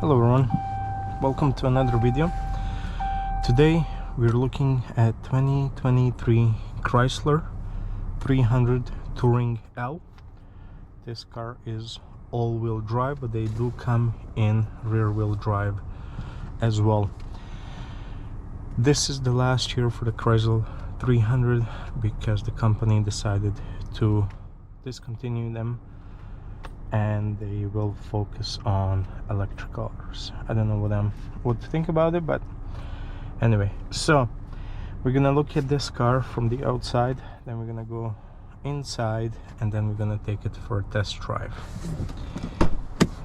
Hello everyone, welcome to another video. Today we're looking at 2023 Chrysler 300 Touring L. This car is all-wheel drive, but they do come in rear-wheel drive as well. This is the last year for the Chrysler 300 because the company decided to discontinue them and they will focus on electric cars. I don't know what to think about it, but anyway, so we're gonna look at this car from the outside, then we're gonna go inside, and then we're gonna take it for a test drive.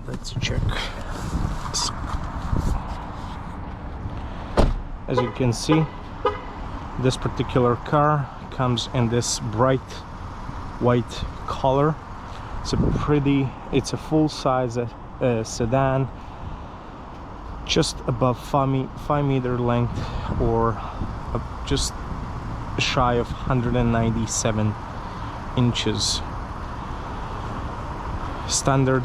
Let's check. As you can see, this particular car comes in this bright white color. It's a full-size sedan, just above 5 meter length, or just shy of 197 inches. Standard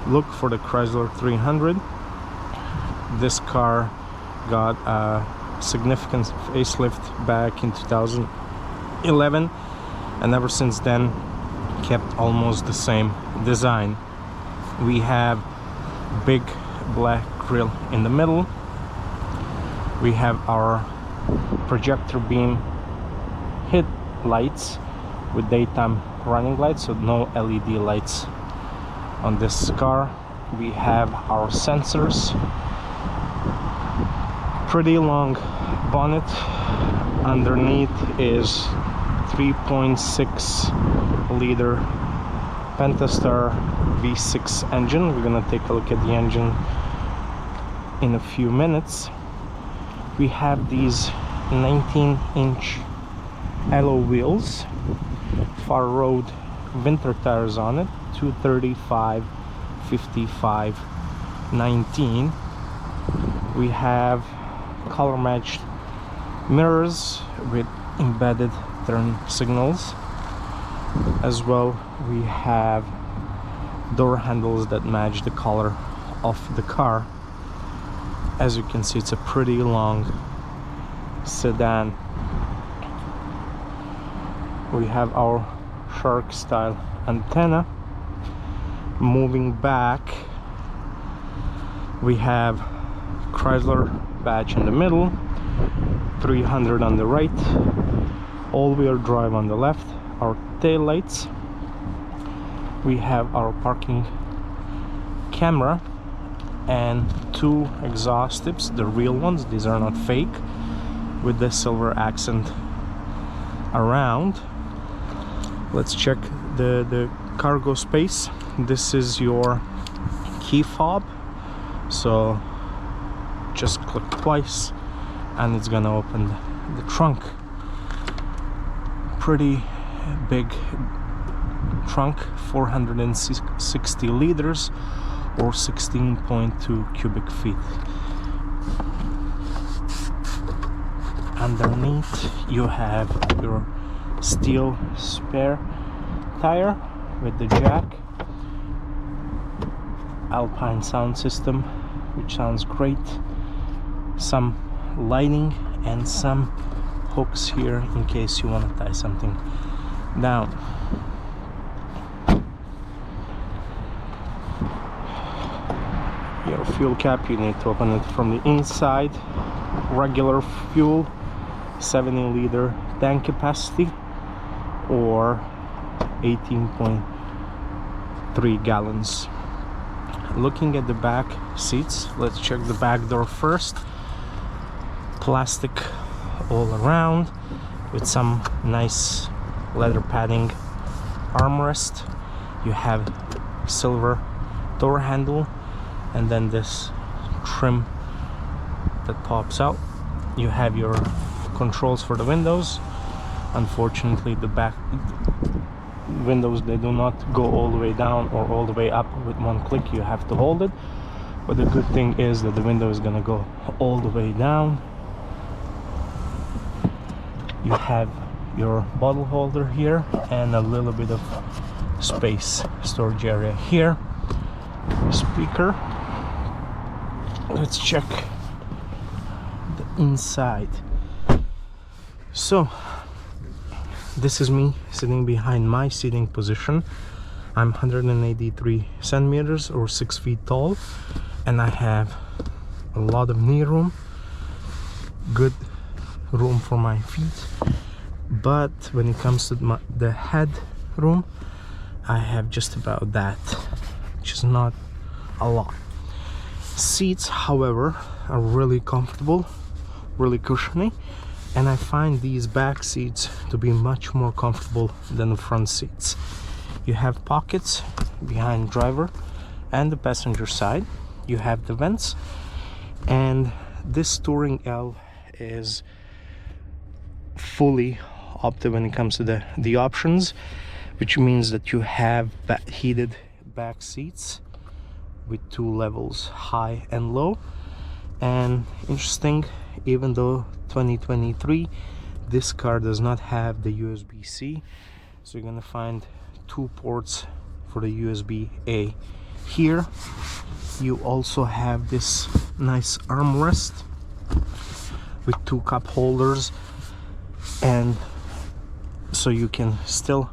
look for the Chrysler 300. This car got a significant facelift back in 2011, and ever since then kept almost the same design. We have big black grille in the middle. We have our projector beam headlights with daytime running lights, so no LED lights on this car. We have our sensors, pretty long bonnet. Underneath is 3.6 liter Pentastar V6 engine. We're gonna take a look at the engine in a few minutes. We have these 19-inch alloy wheels, far road winter tires on it, 235 55 19. We have color matched mirrors with embedded turn signals. As well, we have door handles that match the color of the car. As you can see, it's a pretty long sedan. We have our shark style antenna. Moving back, we have Chrysler badge in the middle, 300 on the right, all-wheel drive on the left, our tail lights. We have our parking camera and two exhaust tips, the real ones, these are not fake, with the silver accent around. Let's check the cargo space. This is your key fob, so just click twice and it's gonna open the trunk. Pretty big trunk, 460 liters or 16.2 cubic feet. Underneath you have your steel spare tire with the jack, Alpine sound system, which sounds great, some lighting and some hooks here in case you want to tie something down. Your fuel cap, you need to open it from the inside. Regular fuel, 70 liter tank capacity or 18.3 gallons. Looking at the back seats, let's check the back door first. Plastic all around with some nice leather padding armrest. You have silver door handle and then this trim that pops out. You have your controls for the windows. Unfortunately, the back windows, they do not go all the way down or all the way up with one click. You have to hold it, but the good thing is that the window is gonna go all the way down. You have your bottle holder here and a little bit of space storage area here. Speaker, let's check the inside. So this is me sitting behind my seating position. I'm 183 centimeters or 6 feet tall, and I have a lot of knee room, good room for my feet. But when it comes to the head room, I have just about that, which is not a lot. Seats, however, are really comfortable, really cushiony, and I find these back seats to be much more comfortable than the front seats. You have pockets behind driver and the passenger side. You have the vents, and this Touring L is fully opted when it comes to the options, which means that you have heated back seats with 2 levels, high and low. And interesting, even though 2023, this car does not have the USB-C, so you're gonna find 2 ports for the USB-A. Here you also have this nice armrest with 2 cup holders, and so you can still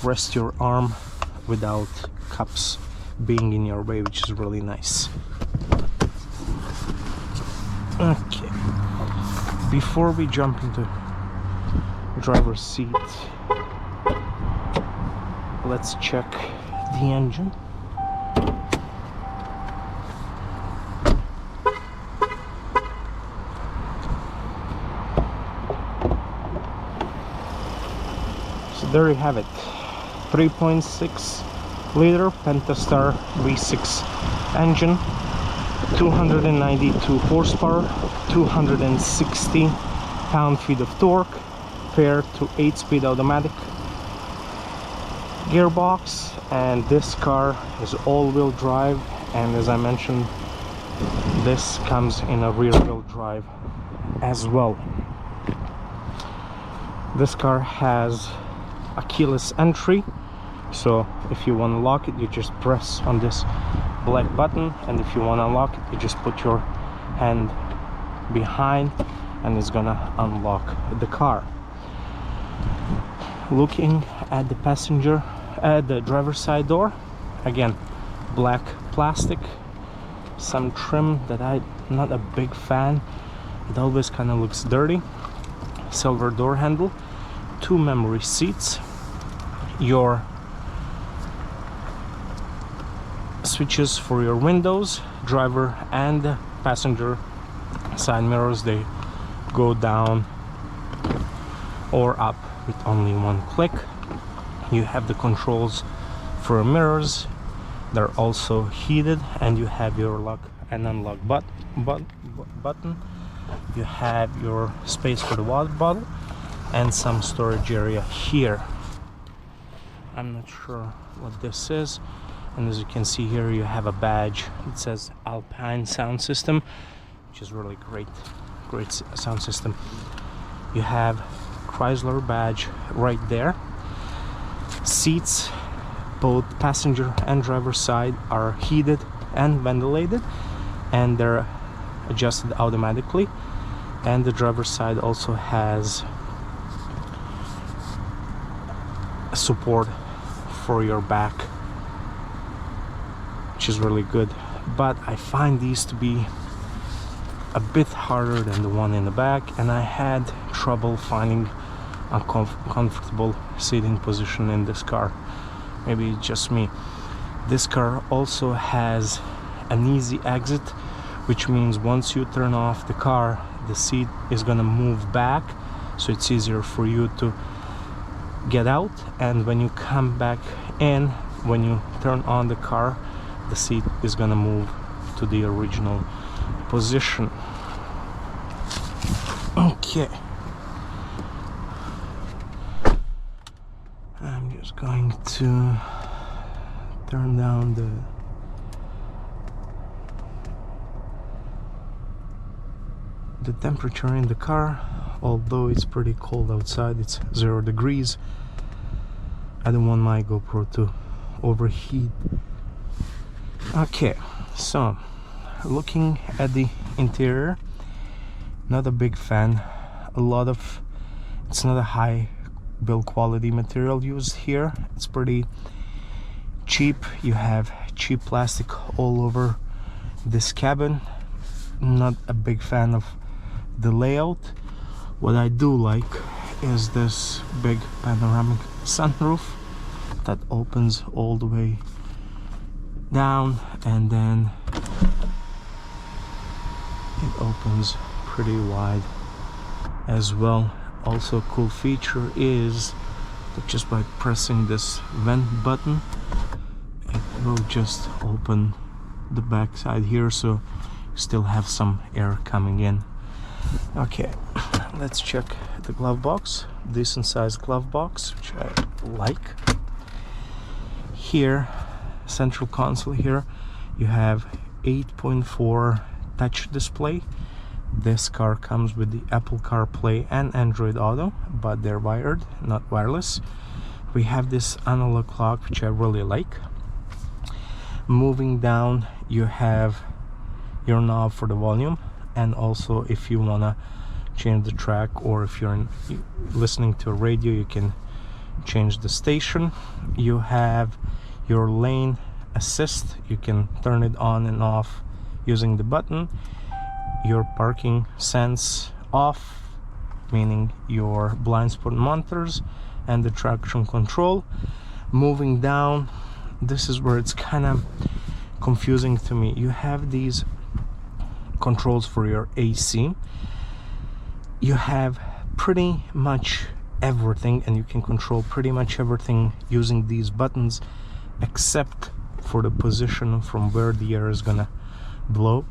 rest your arm without cups being in your way, which is really nice. Okay, before we jump into driver's seat, let's check the engine. So there you have it, 3.6 liter Pentastar V6 engine, 292 horsepower, 260 pound-feet of torque, paired to 8-speed automatic gearbox. And this car is all-wheel drive, and as I mentioned, this comes in a rear-wheel drive as well. This car has a keyless entry, so if you want to lock it, you just press on this black button, and if you want to unlock it, you just put your hand behind and it's gonna unlock the car. Looking at the passenger, the driver's side door, again, black plastic, some trim that I'm not a big fan, it always kind of looks dirty. Silver door handle, 2 memory seats, your switches for your windows, driver and passenger side mirrors, they go down or up with only 1 click. You have the controls for mirrors, they're also heated, and you have your lock and unlock button. You have your space for the water bottle and some storage area here. I'm not sure what this is, and as you can see here, you have a badge. It says Alpine sound system, which is really great sound system. You have Chrysler badge right there. Seats, both passenger and driver side, are heated and ventilated, and they're adjusted automatically. And the driver's side also has support for your back, which is really good. But I find these to be a bit harder than the one in the back, and I had trouble finding a comfortable seating position in this car. Maybe it's just me. This car also has an easy exit, which means once you turn off the car, the seat is gonna move back, so it's easier for you to get out. And when you come back in, when you turn on the car, the seat is gonna move to the original position. Okay, I'm just going to turn down the temperature in the car. Although it's pretty cold outside, it's 0 degrees. I don't want my GoPro to overheat. Okay, so looking at the interior, not a big fan. It's not a high build quality material used here. It's pretty cheap. You have cheap plastic all over this cabin. Not a big fan of the layout. What I do like is this big panoramic sunroof that opens all the way down, and then it opens pretty wide as well. Also, a cool feature is that just by pressing this vent button, it will just open the back side here, so you still have some air coming in. Okay, let's check the glove box. Decent sized glove box, which I like. Here, central console here, you have 8.4 touch display. This car comes with the Apple CarPlay and Android Auto, but they're wired, not wireless. We have this analog clock, which I really like. Moving down, you have your knob for the volume, and also if you wanna change the track, or if you're listening to a radio, you can change the station. You have your lane assist. You can turn it on and off using the button. Your parking sense off, meaning your blind spot monitors, and the traction control. Moving down, this is where it's kind of confusing to me. You have these controls for your AC. You have pretty much everything, and you can control pretty much everything using these buttons, except for the position from where the air is gonna blow.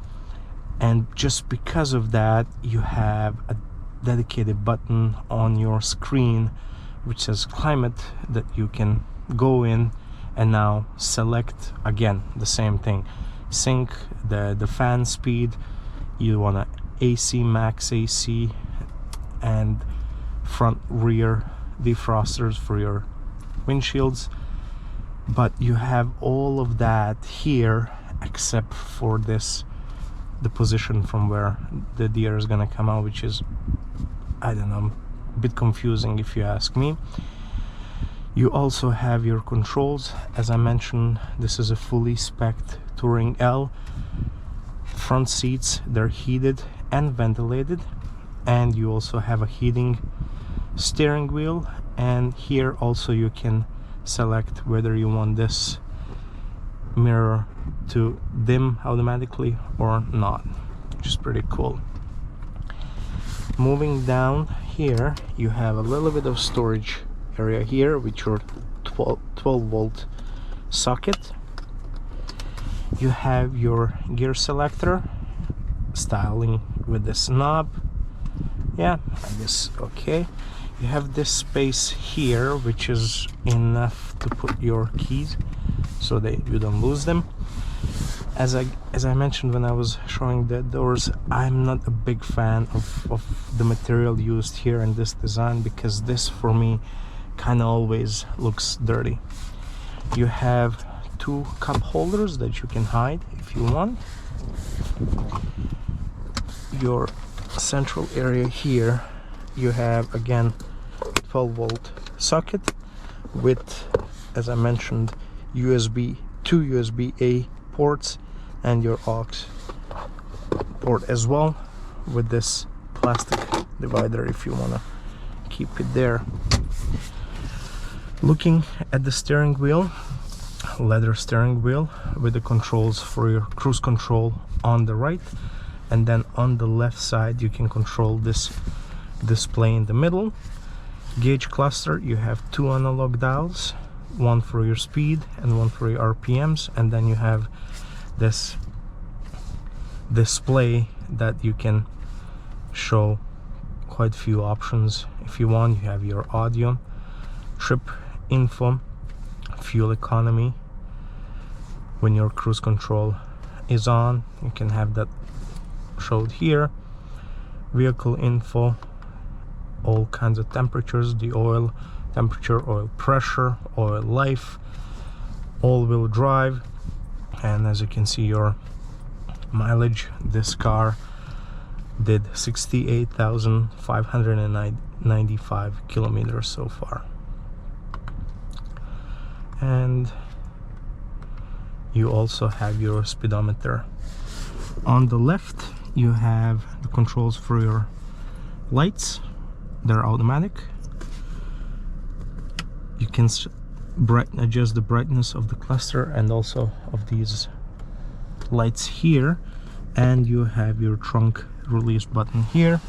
And just because of that, you have a dedicated button on your screen which says climate, that you can go in and now select again the same thing. Sync the fan speed. You want a AC, max AC, and front rear defrosters for your windshields. But you have all of that here except for this, the position from where the air is gonna come out, which is, I don't know, a bit confusing if you ask me. You also have your controls. As I mentioned, this is a fully spec'd Touring L. Front seats, they're heated and ventilated, and you also have a heating steering wheel. And here also you can select whether you want this mirror to dim automatically or not, which is pretty cool. Moving down here, you have a little bit of storage area here with your 12 volt socket. You have your gear selector, styling with this knob. Yeah, I guess okay. You have this space here, which is enough to put your keys so that you don't lose them. As I mentioned when I was showing the doors, I'm not a big fan of the material used here in this design, because this for me kind of always looks dirty. You have two cup holders that you can hide if you want. Your central area here, you have again 12 volt socket with, as I mentioned, two USB-A ports and your aux port as well, with this plastic divider if you want to keep it there. Looking at the steering wheel, leather steering wheel with the controls for your cruise control on the right, and then on the left side you can control this display in the middle. Gauge cluster, you have two analog dials, one for your speed and one for your RPMs, and then you have this display that you can show quite a few options if you want. You have your audio, trip info, fuel economy. When your cruise control is on, you can have that showed here. Vehicle info, all kinds of temperatures, the oil temperature, oil pressure, oil life, all-wheel drive, and as you can see, your mileage. This car did 68,595 kilometers so far. And you also have your speedometer. On the left you have the controls for your lights. They're automatic. You can adjust the brightness of the cluster and also of these lights here. And you have your trunk release button here.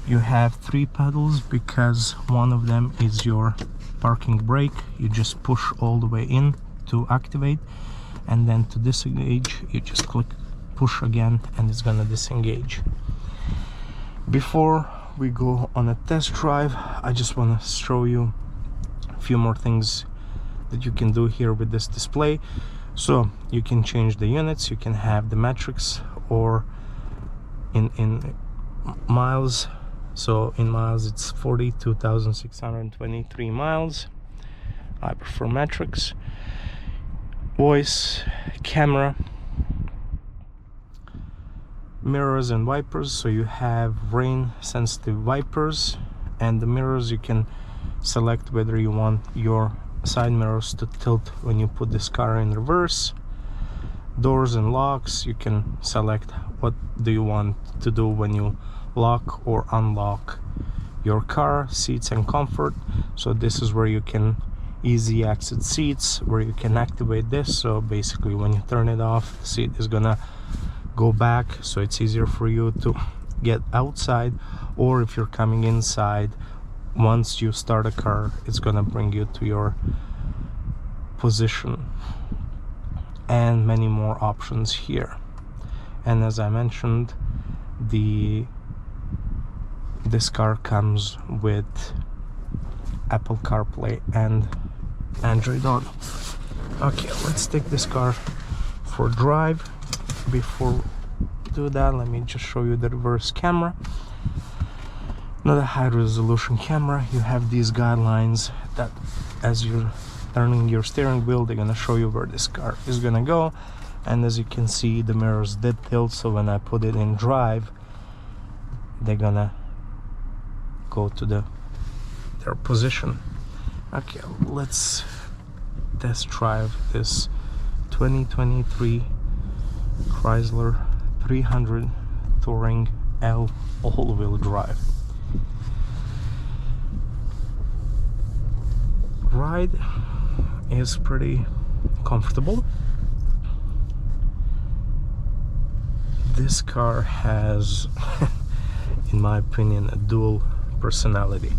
You have 3 pedals because one of them is your parking brake. You just push all the way in to activate, and then to disengage you just push again and it's gonna disengage. Before we go on a test drive, I just want to show you a few more things that you can do here with this display. So you can change the units, you can have the metrics or in miles. So in miles it's 42,623 miles. I prefer metrics. Voice, camera, mirrors and wipers. So you have rain sensitive wipers, and the mirrors you can select whether you want your side mirrors to tilt when you put this car in reverse. Doors and locks, you can select what do you want to do when you lock or unlock your car. Seats and comfort, so this is where you can easy exit seats, where you can activate this. So basically when you turn it off, the seat is gonna go back, so it's easier for you to get outside, or if you're coming inside, once you start a car it's gonna bring you to your position. And many more options here. And as I mentioned, this car comes with Apple CarPlay and Android Auto. Okay, let's take this car for a drive. Before we do that, let me just show you the reverse camera. Not a high resolution camera. You have these guidelines that as you're turning your steering wheel, they're gonna show you where this car is gonna go. And as you can see, the mirrors did tilt, so when I put it in drive, they're gonna go to their position. Okay, let's test drive this 2023 Chrysler 300 Touring L all-wheel drive. Ride is pretty comfortable. This car has in my opinion a dual personality.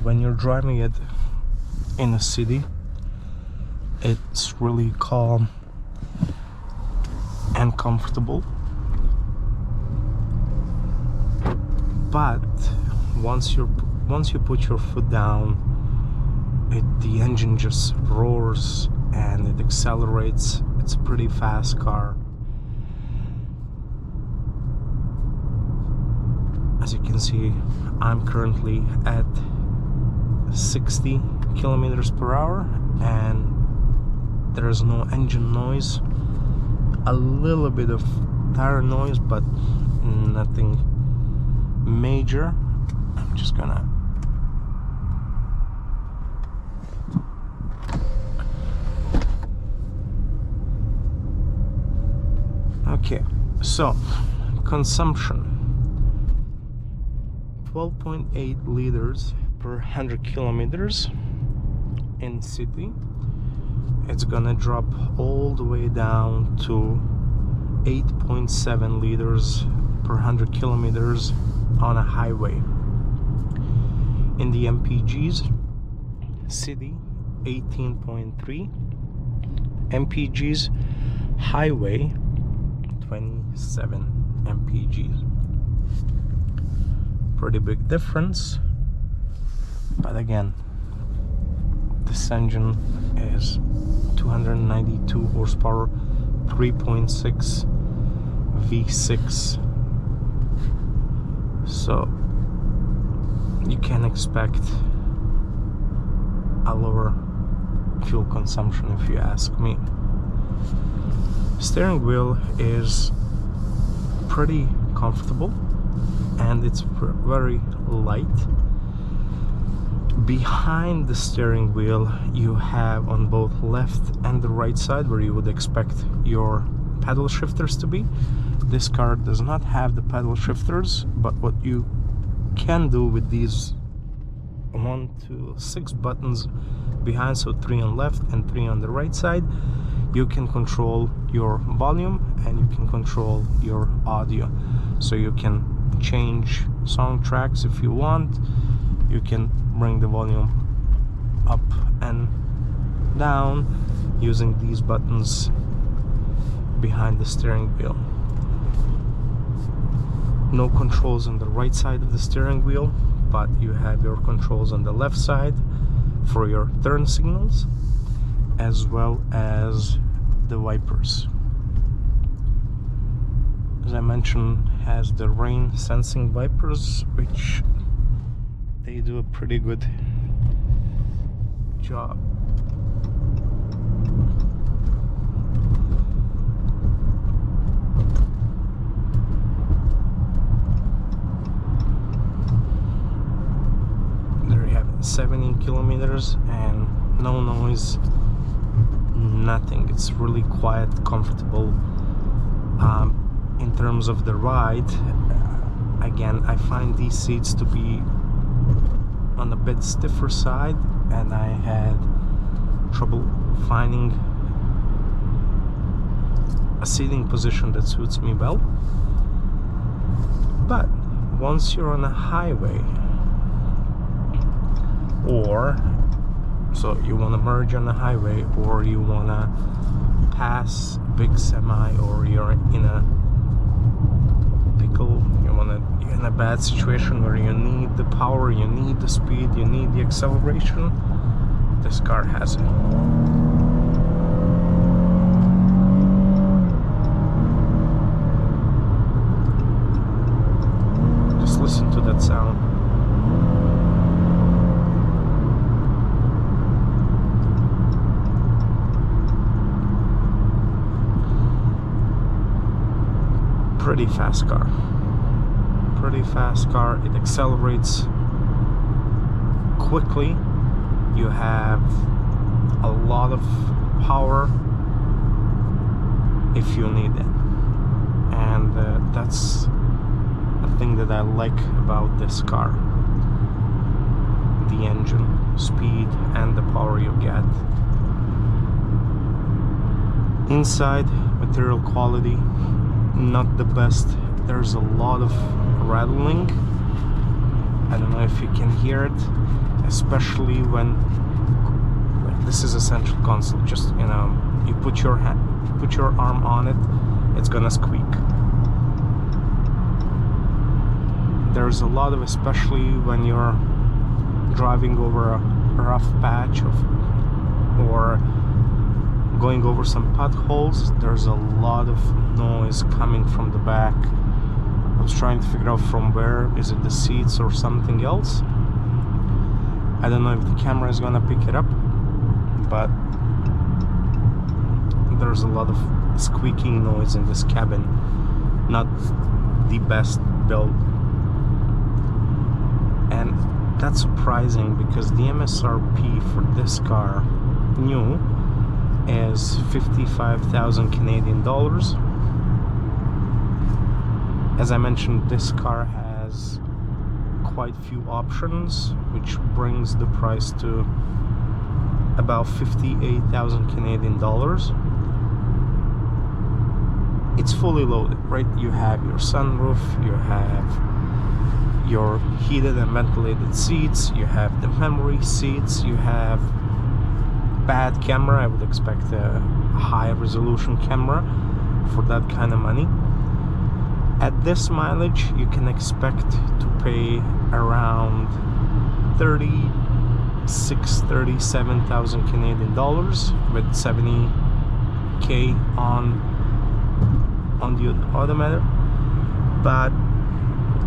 When you're driving it in a city, it's really calm and comfortable, but once you put your foot down, the engine just roars and it accelerates. It's a pretty fast car. As you can see, I'm currently at 60 kilometers per hour and there's no engine noise. A little bit of tire noise, but nothing major. I'm just gonna okay, so consumption 12.8 liters per 100 kilometers in city. It's gonna drop all the way down to 8.7 liters per 100 kilometers on a highway. In the MPGs, city 18.3, MPGs, highway 27 MPGs. Pretty big difference, but again, this engine is 292 horsepower, 3.6 V6, so you can expect a lower fuel consumption if you ask me. Steering wheel is pretty comfortable and it's very light. Behind the steering wheel you have on both left and the right side where you would expect your paddle shifters to be. This car does not have the paddle shifters, but what you can do with these 1 to 6 buttons behind, so 3 on left and 3 on the right side, you can control your volume and you can control your audio. So you can change song tracks if you want. You can bring the volume up and down using these buttons behind the steering wheel. No controls on the right side of the steering wheel, but you have your controls on the left side for your turn signals as well as the wipers. As I mentioned, has the rain sensing wipers, which they do a pretty good job. There you have it, 70 kilometers and no noise, nothing. It's really quiet, comfortable. In terms of the ride, again, I find these seats to be on a bit stiffer side, and I had trouble finding a seating position that suits me well. But once you're on a highway, or so you want to merge on a highway, or you want to pass a big semi, or you're in a pickle, you're in a bad situation where you need the power, you need the speed, you need the acceleration, this car has it. Just listen to that sound. Pretty fast car. Pretty fast car. It accelerates quickly. You have a lot of power if you need it, and that's a thing that I like about this car. The engine, speed, and the power you get. Inside, material quality, not the best. There's a lot of rattling. I don't know if you can hear it, especially when, like, this is a central console. Just, you know, you put your arm on it, it's gonna squeak. There's a lot of, especially when you're driving over a rough patch or going over some potholes, there's a lot of noise coming from the back. I was trying to figure out from where. Is it the seats or something else? I don't know if the camera is gonna pick it up, but there's a lot of squeaking noise in this cabin. Not the best build, and that's surprising because the MSRP for this car, new, is 55,000 Canadian dollars. As I mentioned, this car has quite few options, which brings the price to about 58,000 Canadian dollars. It's fully loaded, right? You have your sunroof, you have your heated and ventilated seats, you have the memory seats, you have bad camera. I would expect a high resolution camera for that kind of money. At this mileage, you can expect to pay around 37,000 Canadian dollars with 70k on the odometer. But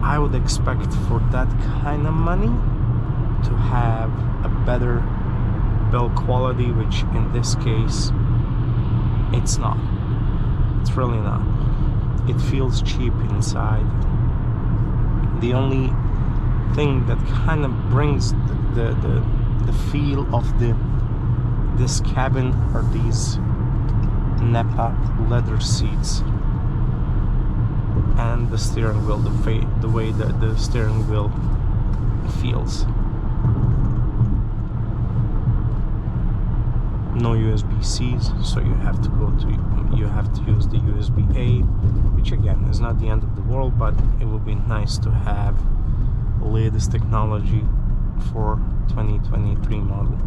I would expect for that kind of money to have a better build quality, which in this case it's not. It's really not. It feels cheap inside. The only thing that kind of brings the feel of this cabin are these Napa leather seats and the steering wheel, the way that the steering wheel feels. No USB-Cs, so you have to use the USB-A, which again is not the end of the world, but it would be nice to have latest technology for 2023 model.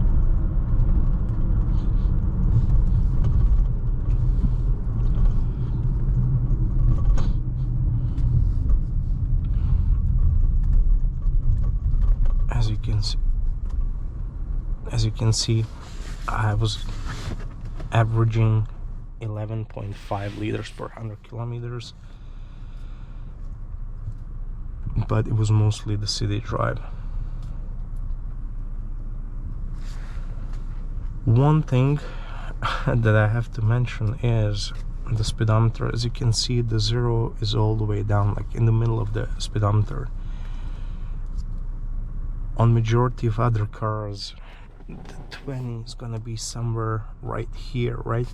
As you can see, I was averaging 11.5 liters per 100 kilometers, but it was mostly the city drive. One thing that I have to mention is the speedometer. As you can see, the 0 is all the way down, like in the middle of the speedometer. On majority of other cars, the 20 is gonna be somewhere right here, right?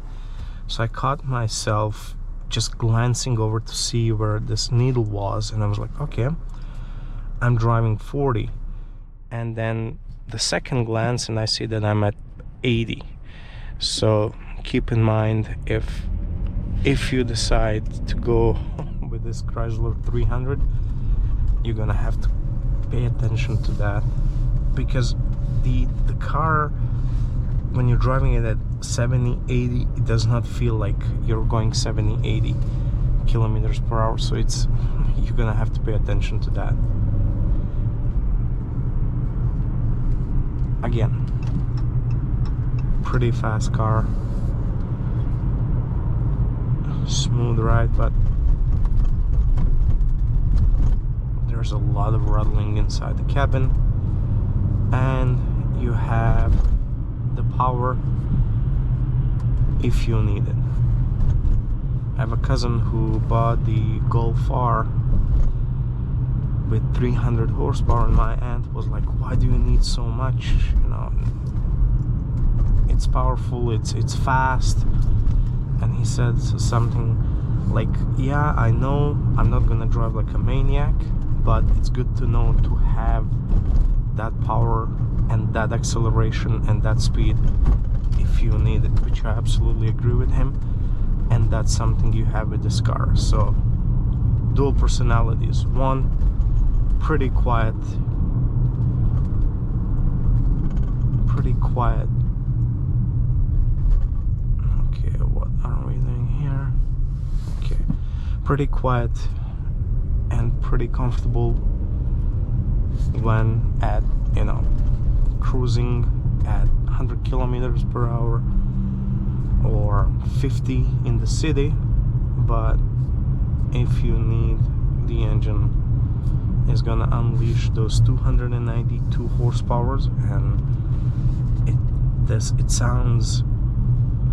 So I caught myself just glancing over to see where this needle was, and I was like, okay, I'm driving 40, and then the second glance and I see that I'm at 80. So keep in mind, if you decide to go with this Chrysler 300, you're gonna have to pay attention to that, because the car, when you're driving it at 70, 80, it does not feel like you're going 70, 80 kilometers per hour. So you're gonna have to pay attention to that. Again, pretty fast car, smooth ride, but there's a lot of rattling inside the cabin, and you have the power if you need it. I have a cousin who bought the Golf R with 300 horsepower, and my aunt was like, why do you need so much? You know, it's powerful, it's fast. And he said something like, yeah, I know I'm not gonna drive like a maniac, but it's good to know to have that power and that acceleration and that speed if you need it, which I absolutely agree with him. And that's something you have with this car. So dual personalities. One, pretty quiet, okay, what are we doing here? Okay, pretty quiet and pretty comfortable when at, you know, cruising at 100 kilometers per hour or 50 in the city. But if you need, the engine is gonna unleash those 292 horsepowers, and it sounds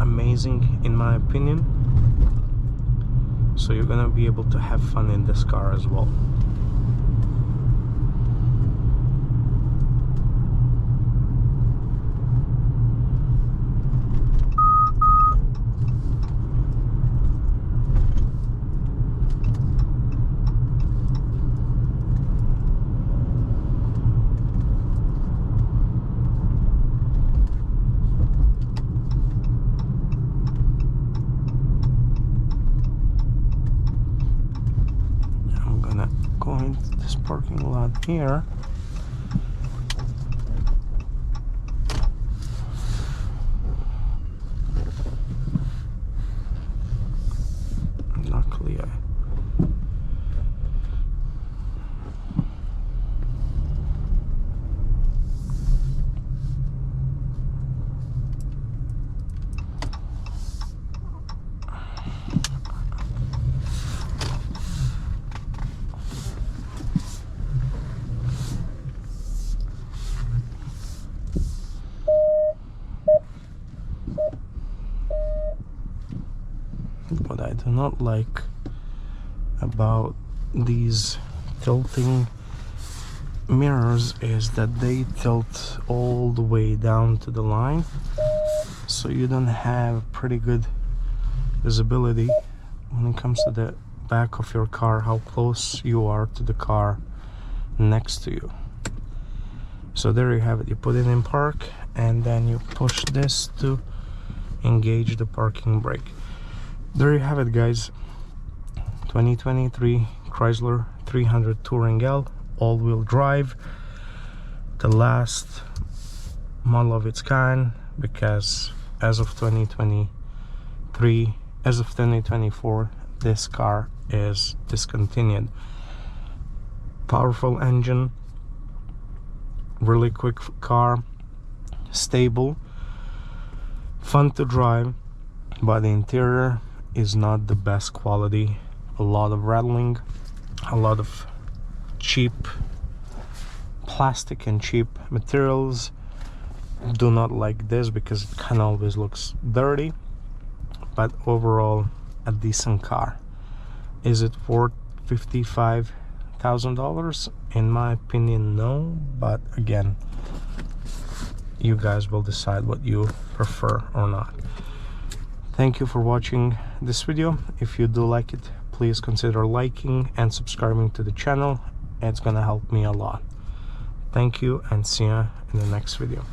amazing in my opinion. So you're gonna be able to have fun in this car as well. Parking lot here. Luckily What I do not like about these tilting mirrors is that they tilt all the way down to the line, so you don't have pretty good visibility when it comes to the back of your car, how close you are to the car next to you. So there you have it. You put it in park and then you push this to engage the parking brake. There you have it, guys. 2023 Chrysler 300 Touring L all-wheel drive, the last model of its kind, because as of 2024 this car is discontinued. Powerful engine, really quick car, stable, fun to drive, but the interior is not the best quality. A lot of rattling, a lot of cheap plastic and cheap materials. Do not like this because it kind of always looks dirty, but overall a decent car. Is it worth $55,000? In my opinion, no, but again, you guys will decide what you prefer or not. Thank you for watching this video. If you do like it, please consider liking and subscribing to the channel. It's gonna help me a lot. Thank you, and see you in the next video.